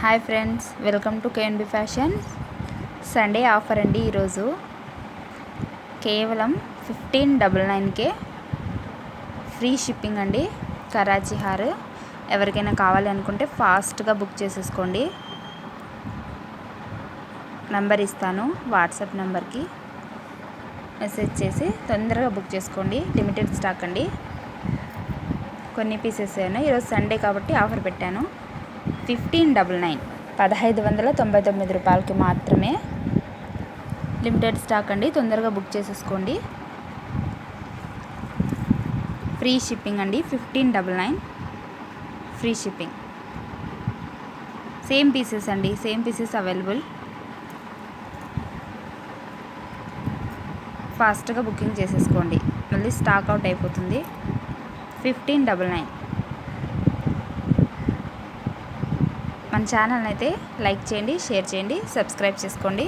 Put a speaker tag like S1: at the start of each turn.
S1: Hi friends, welcome to KNB fashion. Sunday offer అండి. ఈరోజు కేవలం 1599కే ఫ్రీ షిప్పింగ్ అండి. కరాచీ హార్ ఎవరికైనా కావాలి అనుకుంటే ఫాస్ట్గా బుక్ చేసేసుకోండి. నంబర్ ఇస్తాను, వాట్సాప్ నెంబర్కి మెసేజ్ చేసి తొందరగా బుక్ చేసుకోండి. లిమిటెడ్ స్టాక్ అండి, కొన్ని పీసెస్ ఉన్నాయి. ఈరోజు సండే కాబట్టి ఆఫర్ పెట్టాను. 1599 1599 రూపాయలకి మాత్రమే. లిమిటెడ్ స్టాక్ అండి, తొందరగా బుక్ చేసేసుకోండి. ఫ్రీ షిప్పింగ్ అండి. 1599 ఫ్రీ షిప్పింగ్. సేమ్ పీసెస్ అండి, సేమ్ పీసెస్ అవైలబుల్. ఫాస్ట్గా బుకింగ్ చేసేసుకోండి, మళ్ళీ స్టాక్ అవుట్ అయిపోతుంది. 1599. మన ఛానల్ని అయితే లైక్ చేయండి, షేర్ చేయండి, సబ్స్క్రైబ్ చేసుకోండి.